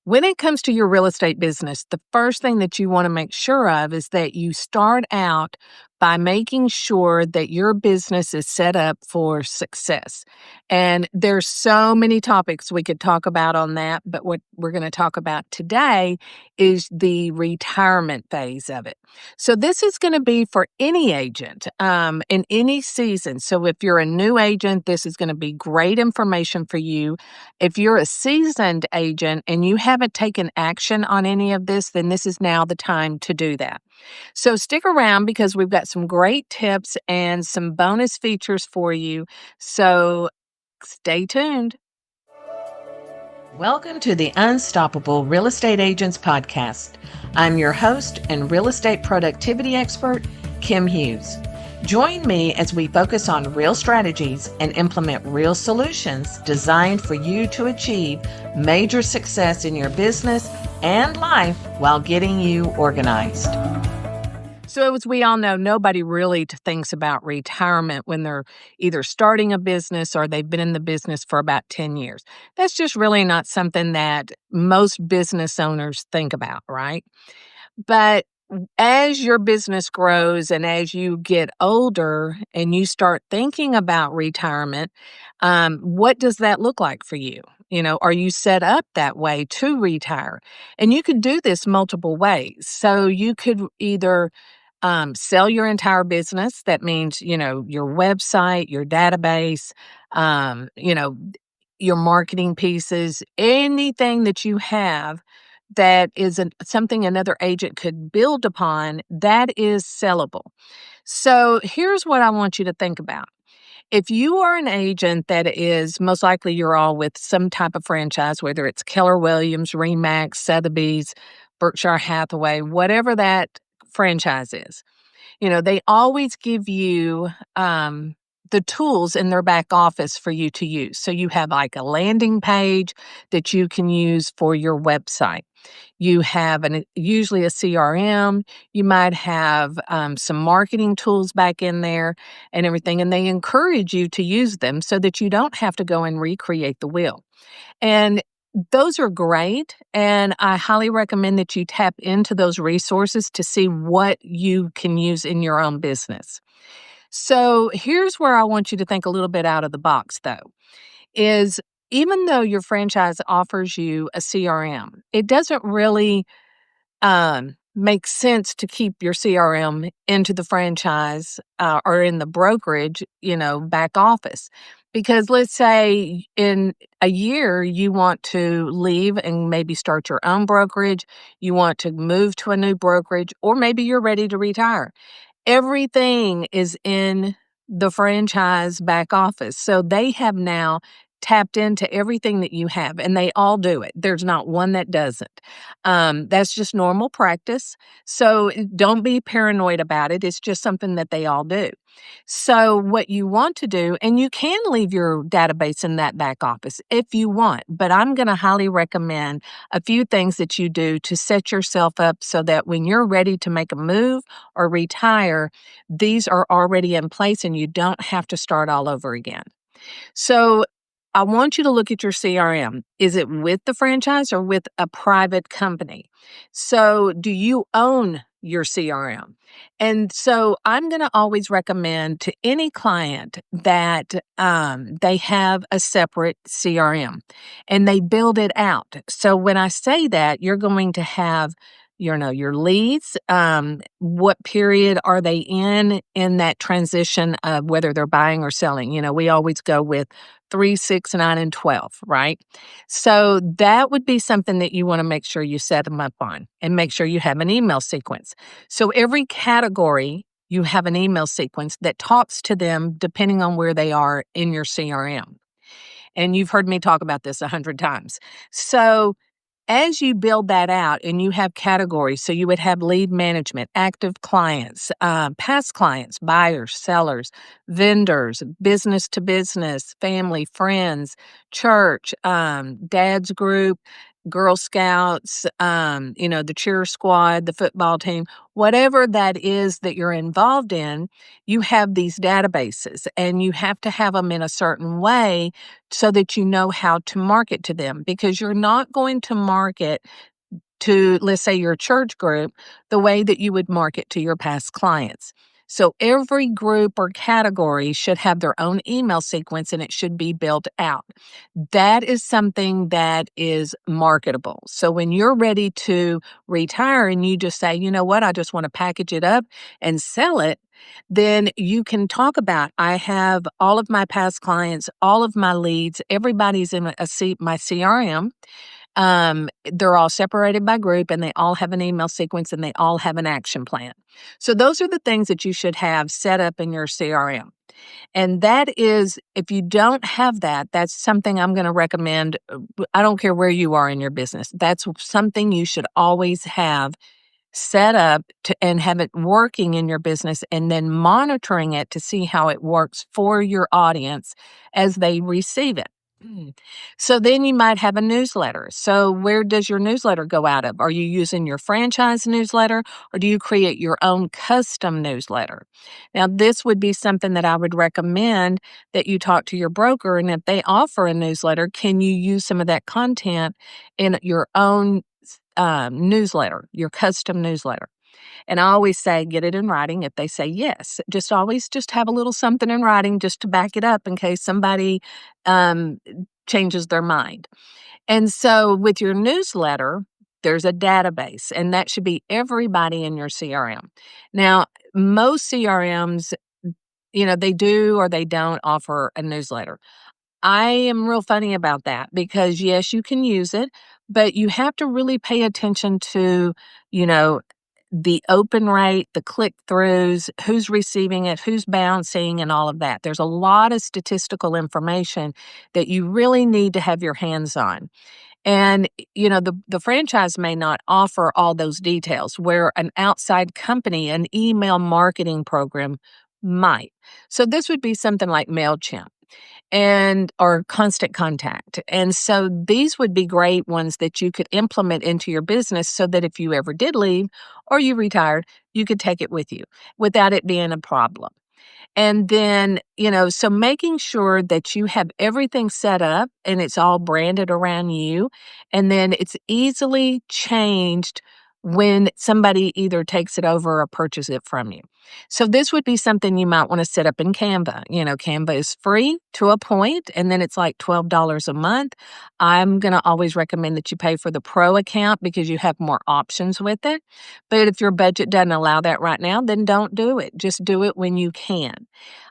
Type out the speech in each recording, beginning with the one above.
When it comes to your real estate business, the first thing that you want to make sure of is that you start out by making sure that your business is set up for success. And there's so many topics we could talk about on that, but what we're going to talk about today is the retirement phase of it. So this is going to be for any agent in any season. So if you're a new agent, this is going to be great information for you. If you're a seasoned agent and you haven't taken action on any of this, then this is now the time to do that. So stick around because we've got some great tips and some bonus features for you. So stay tuned. Welcome to the Unstoppable Real Estate Agents Podcast. I'm your host and real estate productivity expert, Kim Hughes. Join me as we focus on real strategies and implement real solutions designed for you to achieve major success in your business and life while getting you organized. So as we all know, nobody really thinks about retirement when they're either starting a business or they've been in the business for about 10 years. That's just really not something that most business owners think about, right? But as your business grows and as you get older and you start thinking about retirement, what does that look like for you? Are you set up that way to retire? And you could do this multiple ways. So you could either sell your entire business. That means, your website, your database, um, you know, your marketing pieces, anything that you have that is something another agent could build upon, that is sellable. So here's what I want you to think about. If you are an agent that is most likely you're all with some type of franchise, whether it's Keller Williams, Remax, Sotheby's, Berkshire Hathaway, whatever that franchise is, they always give you the tools in their back office for you to use. So you have like a landing page that you can use for your website. You have usually a CRM. You might have some marketing tools back in there and everything. And they encourage you to use them so that you don't have to go and recreate the wheel. And those are great. And I highly recommend that you tap into those resources to see what you can use in your own business. So here's where I want you to think a little bit out of the box, though, is even though your franchise offers you a CRM, it doesn't really makes sense to keep your CRM into the franchise or in the brokerage, back office. Because let's say in a year you want to leave and maybe start your own brokerage, you want to move to a new brokerage, or maybe you're ready to retire. Everything is in the franchise back office. So they have now tapped into everything that you have, and they all do it. There's not one that doesn't. That's just normal practice. So don't be paranoid about it. It's just something that they all do. So what you want to do, and you can leave your database in that back office if you want, but I'm going to highly recommend a few things that you do to set yourself up so that when you're ready to make a move or retire, these are already in place and you don't have to start all over again. So I want you to look at your CRM. Is it with the franchise or with a private company? So do you own your CRM? And so I'm going to always recommend to any client that they have a separate CRM and they build it out. So when I say that, you're going to have your leads, what period are they in that transition of whether they're buying or selling. We always go with 3, 6, 9, and 12, right? So that would be something that you want to make sure you set them up on and make sure you have an email sequence. So every category, you have an email sequence that talks to them depending on where they are in your CRM. And you've heard me talk about this 100 times. So as you build that out and you have categories, so you would have lead management, active clients, past clients, buyers, sellers, vendors, business to business, family, friends, church, dad's group, Girl Scouts, the cheer squad, the football team, whatever that is that you're involved in, you have these databases and you have to have them in a certain way so that you know how to market to them because you're not going to market to, let's say, your church group the way that you would market to your past clients. So every group or category should have their own email sequence and it should be built out. That is something that is marketable. So when you're ready to retire and you just say, you know what, I just want to package it up and sell it, then you can talk about, I have all of my past clients, all of my leads, everybody's in my CRM. They're all separated by group and they all have an email sequence and they all have an action plan. So those are the things that you should have set up in your CRM. And that is, if you don't have that, that's something I'm going to recommend. I don't care where you are in your business. That's something you should always have set up and have it working in your business and then monitoring it to see how it works for your audience as they receive it. So then you might have a newsletter. So where does your newsletter go out of? Are you using your franchise newsletter or do you create your own custom newsletter? Now, this would be something that I would recommend that you talk to your broker. And if they offer a newsletter, can you use some of that content in your own newsletter, your custom newsletter? And I always say, get it in writing. If they say yes, just always just have a little something in writing just to back it up in case somebody um, changes their mind. And so with your newsletter, there's a database, and that should be everybody in your CRM. Now, most CRMs, they do or they don't offer a newsletter. I am real funny about that because, yes, you can use it, but you have to really pay attention to, you know, the open rate, the click throughs, who's receiving it, who's bouncing, and all of that. There's a lot of statistical information that you really need to have your hands on. And, the franchise may not offer all those details where an outside company, an email marketing program might. So this would be something like MailChimp and or Constant Contact. And so these would be great ones that you could implement into your business so that if you ever did leave or you retired, you could take it with you without it being a problem. And then, so making sure that you have everything set up and it's all branded around you, and then it's easily changed when somebody either takes it over or purchases it from you. So this would be something you might want to set up in Canva. Canva is free to a point, and then it's like $12 a month. I'm going to always recommend that you pay for the pro account because you have more options with it. But if your budget doesn't allow that right now, then don't do it. Just do it when you can.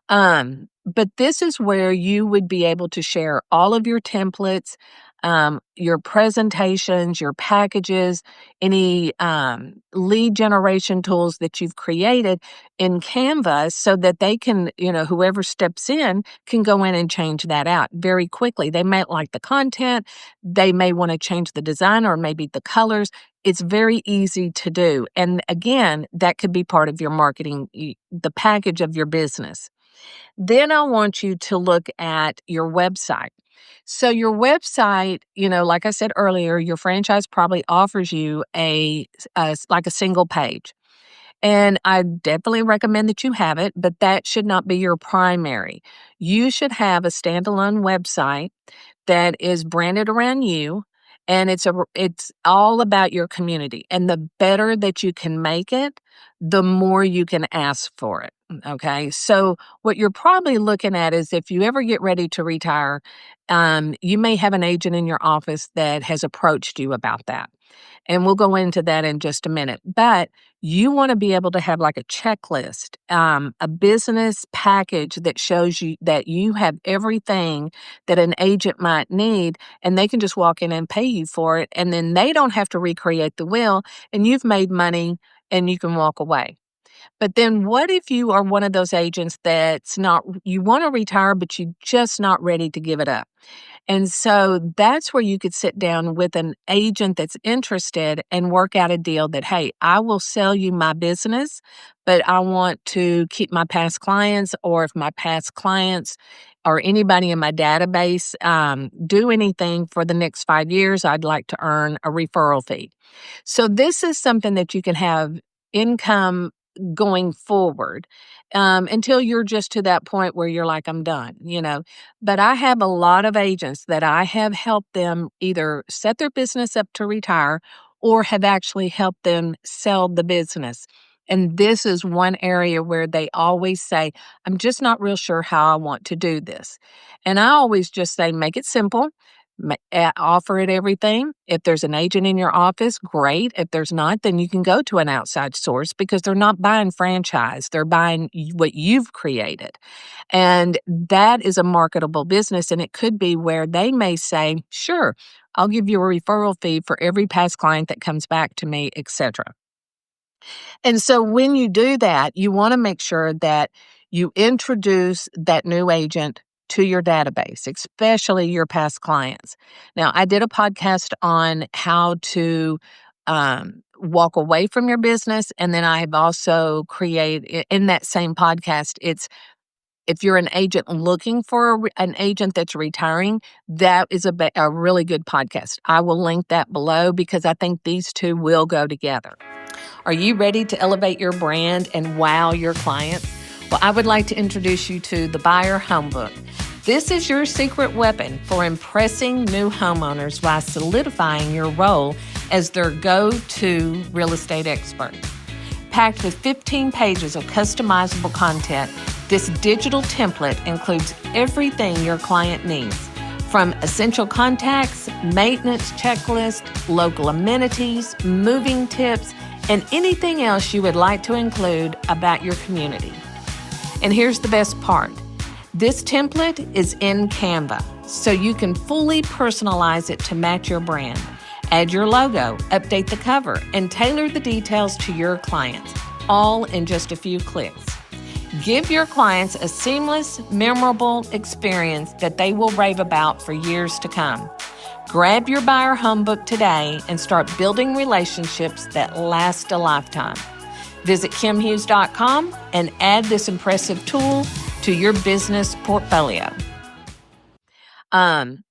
But this is where you would be able to share all of your templates, your presentations, your packages, any lead generation tools that you've created in Canva so that they can, whoever steps in can go in and change that out very quickly. They may like the content, they may want to change the design or maybe the colors. It's very easy to do. And again, that could be part of your marketing, the package of your business. Then I want you to look at your website. So your website, like I said earlier, your franchise probably offers you like a single page. And I definitely recommend that you have it, but that should not be your primary. You should have a standalone website that is branded around you, and it's all about your community. And the better that you can make it, the more you can ask for it. Okay. So what you're probably looking at is if you ever get ready to retire, you may have an agent in your office that has approached you about that. And we'll go into that in just a minute. But you want to be able to have like a checklist, a business package that shows you that you have everything that an agent might need, and they can just walk in and pay you for it. And then they don't have to recreate the wheel, and you've made money and you can walk away. But then what if you are one of those agents that's not, you want to retire, but you're just not ready to give it up? And so that's where you could sit down with an agent that's interested and work out a deal that, hey, I will sell you my business, but I want to keep my past clients, or if my past clients or anybody in my database do anything for the next 5 years, I'd like to earn a referral fee. So this is something that you can have income going forward until you're just to that point where you're like, I'm done. But I have a lot of agents that I have helped them either set their business up to retire or have actually helped them sell the business. And this is one area where they always say, I'm just not real sure how I want to do this. And I always just say, make it simple. Offer it everything. If there's an agent in your office, great. If there's not, then you can go to an outside source because they're not buying franchise. They're buying what you've created. And that is a marketable business. And it could be where they may say, sure, I'll give you a referral fee for every past client that comes back to me, etc. And so when you do that, you want to make sure that you introduce that new agent to your database, especially your past clients. Now, I did a podcast on how to walk away from your business. And then I have also created in that same podcast, it's if you're an agent looking for an agent that's retiring, that is a really good podcast. I will link that below because I think these two will go together. Are you ready to elevate your brand and wow your clients? Well, I would like to introduce you to the Buyer Homebook. This is your secret weapon for impressing new homeowners by solidifying your role as their go-to real estate expert. Packed with 15 pages of customizable content, this digital template includes everything your client needs, from essential contacts, maintenance checklist, local amenities, moving tips, and anything else you would like to include about your community. And here's the best part. This template is in Canva, so you can fully personalize it to match your brand. Add your logo, update the cover, and tailor the details to your clients, all in just a few clicks. Give your clients a seamless, memorable experience that they will rave about for years to come. Grab your Buyer Homebook today and start building relationships that last a lifetime. Visit KimHughes.com and add this impressive tool to your business portfolio.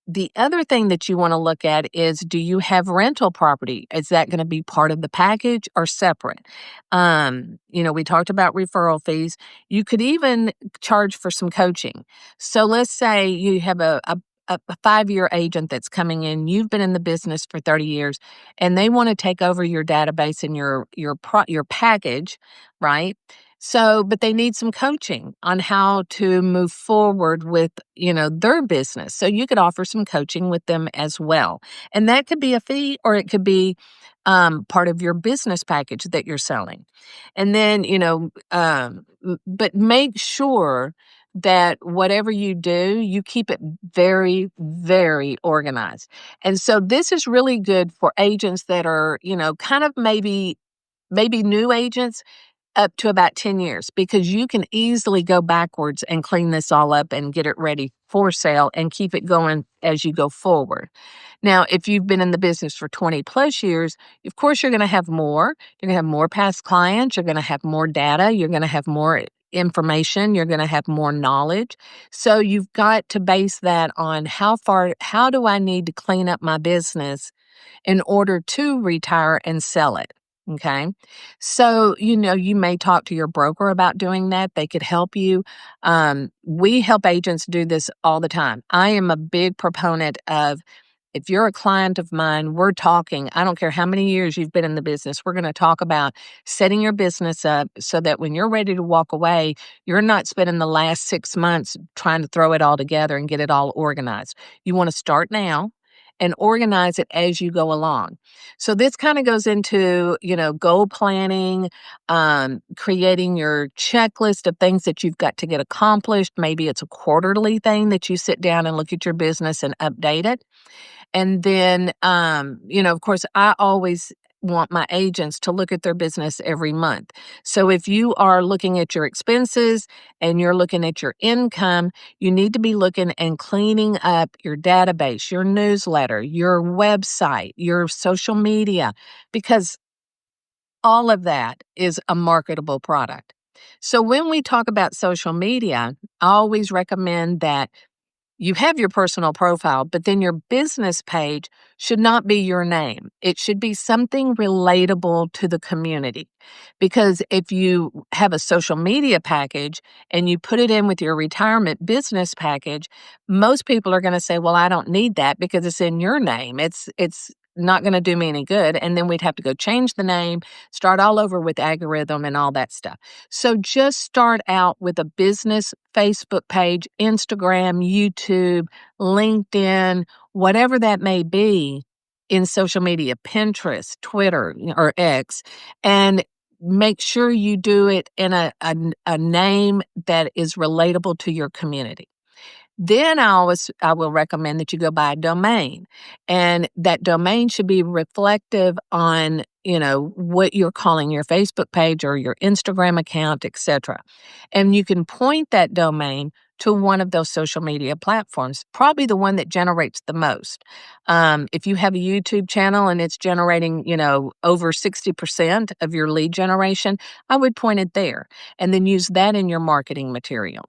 The other thing that you want to look at is, do you have rental property? Is that going to be part of the package or separate? We talked about referral fees. You could even charge for some coaching. So let's say you have a 5-year agent that's coming in. You've been in the business for 30 years and they want to take over your database and your package, right? So, but they need some coaching on how to move forward with, their business. So you could offer some coaching with them as well. And that could be a fee or it could be part of your business package that you're selling. And then, but make sure that whatever you do, you keep it very, very organized. And so this is really good for agents that are, kind of maybe new agents up to about 10 years, because you can easily go backwards and clean this all up and get it ready for sale and keep it going as you go forward. Now, if you've been in the business for 20 plus years, of course, you're going to have more. You're going to have more past clients. You're going to have more data. You're going to have more information. You're going to have more knowledge. So you've got to base that on how do I need to clean up my business in order to retire and sell it. Okay. So, you may talk to your broker about doing that. They could help you. We help agents do this all the time. I am a big proponent of, if you're a client of mine, we're talking, I don't care how many years you've been in the business, we're going to talk about setting your business up so that when you're ready to walk away, you're not spending the last 6 months trying to throw it all together and get it all organized. You want to start now and organize it as you go along. So this kind of goes into, goal planning, creating your checklist of things that you've got to get accomplished. Maybe it's a quarterly thing that you sit down and look at your business and update it. And then, of course, I always want my agents to look at their business every month. So if you are looking at your expenses and you're looking at your income, you need to be looking and cleaning up your database, your newsletter, your website, your social media, because all of that is a marketable product. So when we talk about social media, I always recommend that you have your personal profile, but then your business page should not be your name. It should be something relatable to the community. Because if you have a social media package and you put it in with your retirement business package, most people are going to say, "Well, I don't need that because it's in your name. It's not going to do me any good." And then we'd have to go change the name, start all over with algorithm and all that stuff. So just start out with a business Facebook page, Instagram, YouTube, LinkedIn, whatever that may be in social media, Pinterest, Twitter, or X, and make sure you do it in a name that is relatable to your community. Then I will recommend that you go buy a domain, and that domain should be reflective on, what you're calling your Facebook page or your Instagram account, etc. And you can point that domain to one of those social media platforms, probably the one that generates the most. If you have a YouTube channel and it's generating, over 60% of your lead generation, I would point it there and then use that in your marketing material.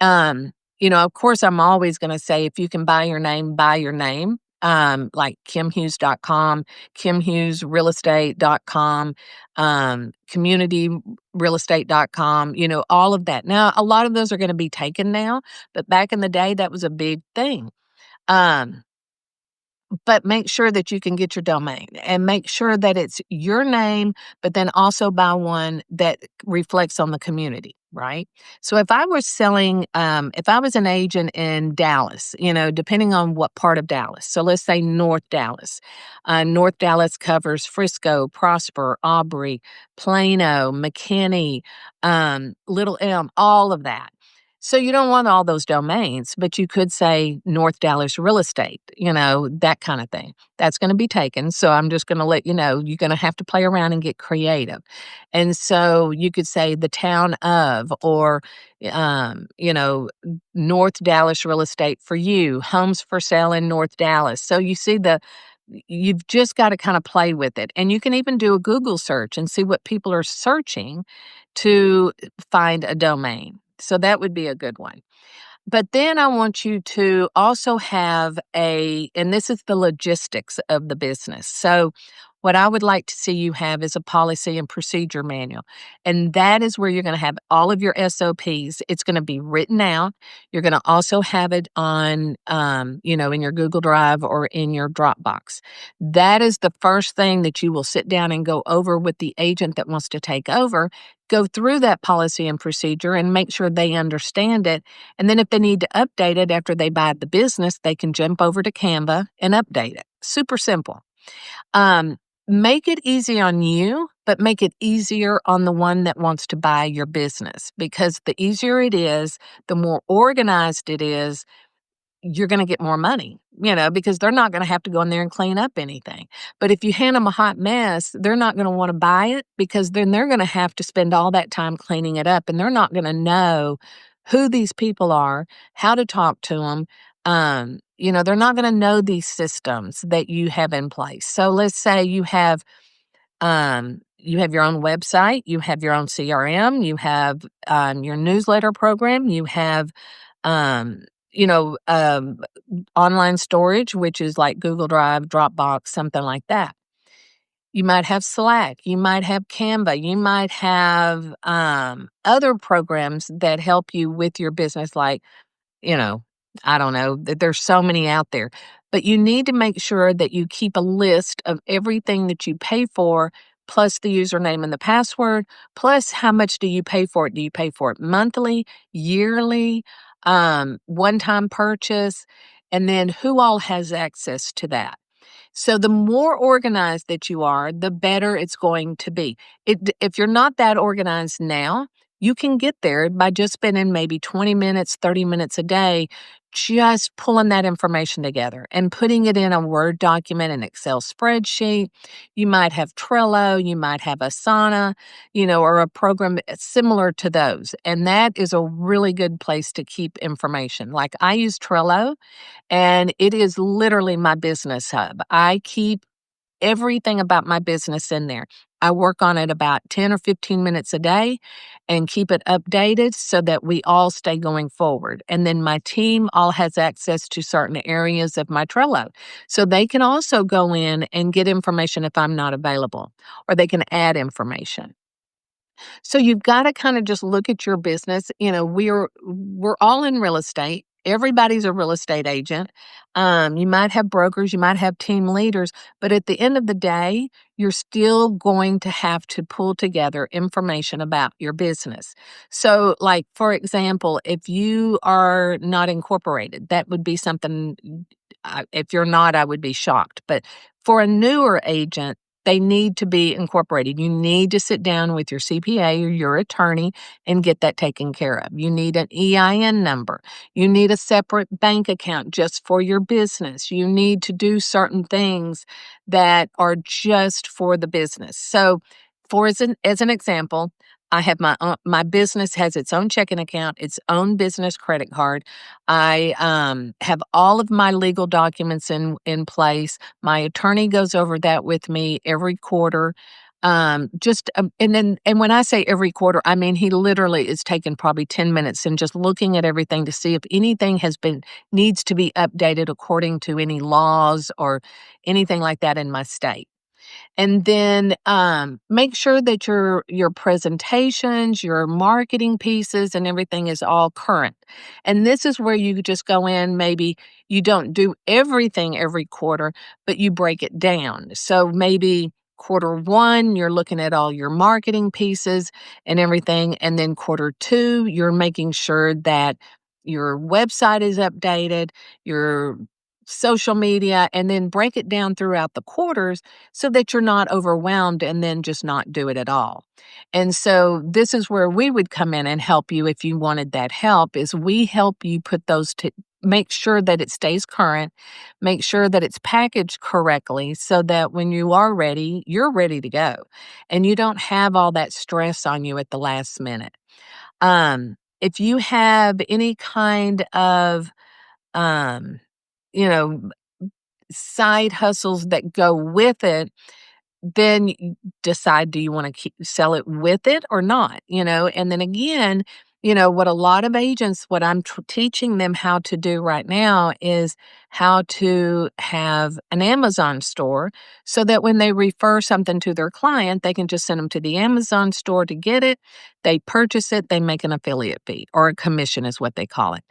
Of course, I'm always going to say if you can buy your name, buy your name. Like kimhughes.com, kimhughesrealestate.com, communityrealestate.com, all of that. Now, a lot of those are going to be taken now, but back in the day, that was a big thing. Um, but make sure that you can get your domain and make sure that it's your name, but then also buy one that reflects on the community, right? So if I was an agent in Dallas, depending on what part of Dallas, so let's say North Dallas. North Dallas covers Frisco, Prosper, Aubrey, Plano, McKinney, Little Elm, all of that. So you don't want all those domains, but you could say North Dallas Real Estate, that kind of thing. That's going to be taken. So I'm just going to let you know you're going to have to play around and get creative. And so you could say the town of, or, North Dallas Real Estate for you, homes for sale in North Dallas. So you've just got to kind of play with it. And you can even do a Google search and see what people are searching to find a domain. So that would be a good one. But then I want you to also have and this is the logistics of the business. So, what I would like to see you have is a policy and procedure manual. And that is where you're going to have all of your SOPs. It's going to be written out. You're going to also have it on, in your Google Drive or in your Dropbox. That is the first thing that you will sit down and go over with the agent that wants to take over. Go through that policy and procedure and make sure they understand it. And then if they need to update it after they buy the business, they can jump over to Canva and update it. Super simple. Make it easy on you, but make it easier on the one that wants to buy your business, because the easier it is, the more organized it is, you're going to get more money, because they're not going to have to go in there and clean up anything. But if you hand them a hot mess, they're not going to want to buy it, because then they're going to have to spend all that time cleaning it up, and they're not going to know who these people are, how to talk to them. They're not going to know these systems that you have in place. So let's say you have your own website, you have your own CRM, you have your newsletter program, you have um, you know, um, online storage, which is like Google Drive, Dropbox, something like that. You might have Slack, you might have Canva, you might have other programs that help you with your business, like, you know, I don't know, there's so many out there. But you need to make sure that you keep a list of everything that you pay for, plus the username and the password, plus how much do you pay for it? Do you pay for it monthly, yearly, one-time purchase? And then who all has access to that? So the more organized that you are, the better it's going to be. If you're not that organized now, you can get there by just spending maybe 20 minutes, 30 minutes a day, just pulling that information together and putting it in a Word document, an Excel spreadsheet. You might have Trello, you might have Asana, or a program similar to those. And that is a really good place to keep information. Like I use Trello, and it is literally my business hub. I keep everything about my business in there. I work on it about 10 or 15 minutes a day and keep it updated so that we all stay going forward. And then my team all has access to certain areas of my Trello. So they can also go in and get information if I'm not available, or they can add information. So you've got to kind of just look at your business. We're all in real estate. Everybody's a real estate agent. You might have brokers, you might have team leaders, but at the end of the day, you're still going to have to pull together information about your business. So, like for example, if you are not incorporated, that would be something. If you're not, I would be shocked. But for a newer agent, they need to be incorporated. You need to sit down with your CPA or your attorney and get that taken care of. You need an EIN number. You need a separate bank account just for your business. You need to do certain things that are just for the business. So, as an example, I have my business has its own checking account, its own business credit card. I have all of my legal documents in place. My attorney goes over that with me every quarter. And when I say every quarter, I mean he literally is taking probably 10 minutes and just looking at everything to see if anything needs to be updated according to any laws or anything like that in my state. And then make sure that your presentations, your marketing pieces, and everything is all current. And this is where you just go in. Maybe you don't do everything every quarter, but you break it down. So maybe quarter one, you're looking at all your marketing pieces and everything, and then quarter two, you're making sure that your website is updated, your social media, and then break it down throughout the quarters so that you're not overwhelmed and then just not do it at all. And so this is where we would come in and help you if you wanted that help is we help you put those to make sure that it stays current, make sure that it's packaged correctly so that when you are ready, you're ready to go and you don't have all that stress on you at the last minute. If you have any kind of um, you know, side hustles that go with it, then you decide, do you want to sell it with it or not? And then again, what a lot of agents, what I'm teaching them how to do right now is how to have an Amazon store so that when they refer something to their client, they can just send them to the Amazon store to get it. They purchase it, they make an affiliate fee or a commission is what they call it.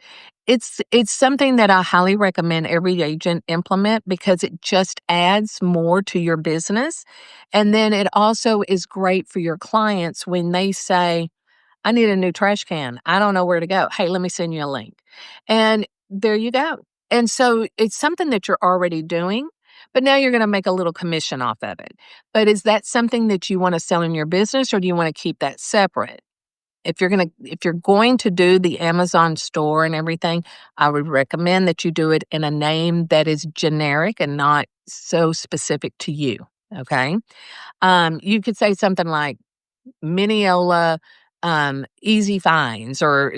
It's something that I highly recommend every agent implement because it just adds more to your business. And then it also is great for your clients when they say, I need a new trash can. I don't know where to go. Hey, let me send you a link. And there you go. And so it's something that you're already doing, but now you're going to make a little commission off of it. But is that something that you want to sell in your business or do you want to keep that separate? If you're going to do the Amazon store and everything, I would recommend that you do it in a name that is generic and not so specific to you. Okay. You could say something like Mineola Easy Finds or,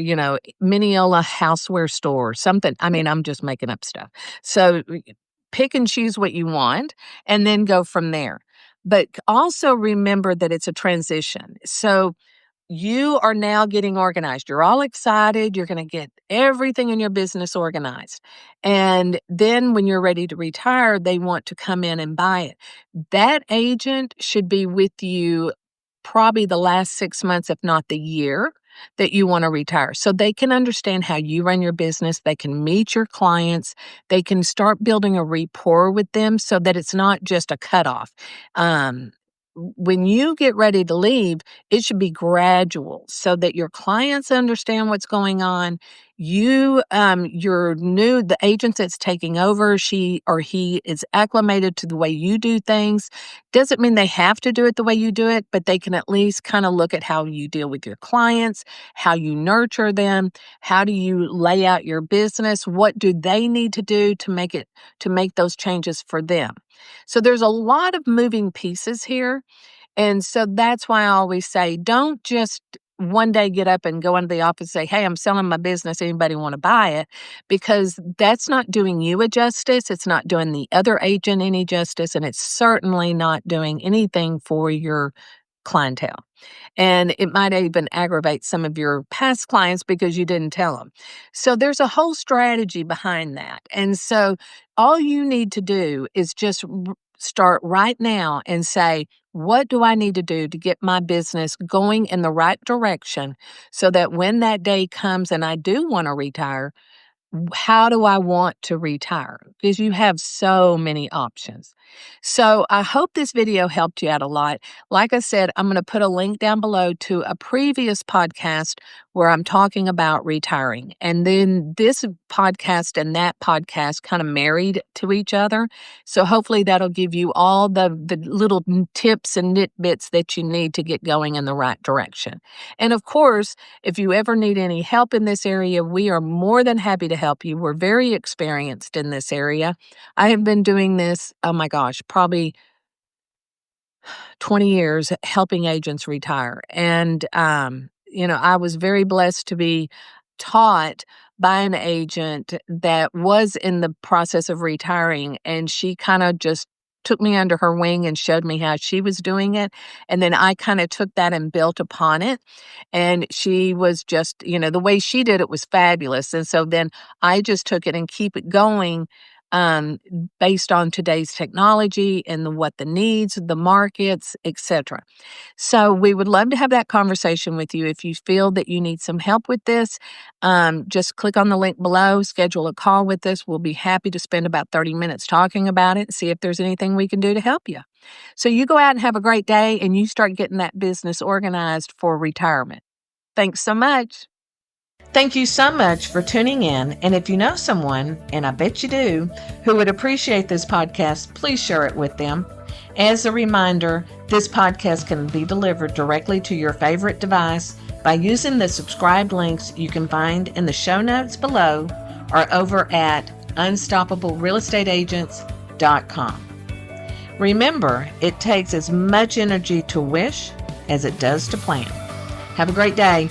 Mineola Houseware Store, something. I mean, I'm just making up stuff. So pick and choose what you want and then go from there. But also remember that it's a transition. So you are now getting organized. You're all excited. You're going to get everything in your business organized. And then when you're ready to retire, they want to come in and buy it. That agent should be with you probably the last 6 months, if not the year that you want to retire. So they can understand how you run your business. They can meet your clients. They can start building a rapport with them so that it's not just a cutoff. When you get ready to leave, it should be gradual so that your clients understand what's going on. The agent that's taking over, she or he is acclimated to the way you do things. Doesn't mean they have to do it the way you do it, but they can at least kind of look at how you deal with your clients, how you nurture them, how do you lay out your business, what do they need to do to make those changes for them. So there's a lot of moving pieces here. And so that's why I always say, don't just one day get up and go into the office and say, hey, I'm selling my business. Anybody want to buy it? Because that's not doing you a justice. It's not doing the other agent any justice. And it's certainly not doing anything for your clientele. And it might even aggravate some of your past clients because you didn't tell them. So there's a whole strategy behind that. And so all you need to do is just start right now and say, what do I need to do to get my business going in the right direction so that when that day comes and I do want to retire, how do I want to retire? Because you have so many options. So I hope this video helped you out a lot. Like I said, I'm going to put a link down below to a previous podcast where I'm talking about retiring. And then this podcast and that podcast kind of married to each other. So hopefully that'll give you all the little tips and nitbits that you need to get going in the right direction. And of course, if you ever need any help in this area, we are more than happy to help you. We're very experienced in this area. I have been doing this, oh my gosh, probably 20 years helping agents retire. And, I was very blessed to be taught by an agent that was in the process of retiring. And she kind of just took me under her wing and showed me how she was doing it. And then I kind of took that and built upon it. And she was just, the way she did it was fabulous. And so then I just took it and keep it going based on today's technology and what the needs, the markets, etc. So we would love to have that conversation with you. If you feel that you need some help with this, just click on the link below, schedule a call with us. We'll be happy to spend about 30 minutes talking about it and see if there's anything we can do to help you. So you go out and have a great day and you start getting that business organized for retirement. Thanks so much. Thank you so much for tuning in. And if you know someone, and I bet you do, who would appreciate this podcast, please share it with them. As a reminder, this podcast can be delivered directly to your favorite device by using the subscribe links you can find in the show notes below or over at unstoppablerealestateagents.com. Remember, it takes as much energy to wish as it does to plan. Have a great day.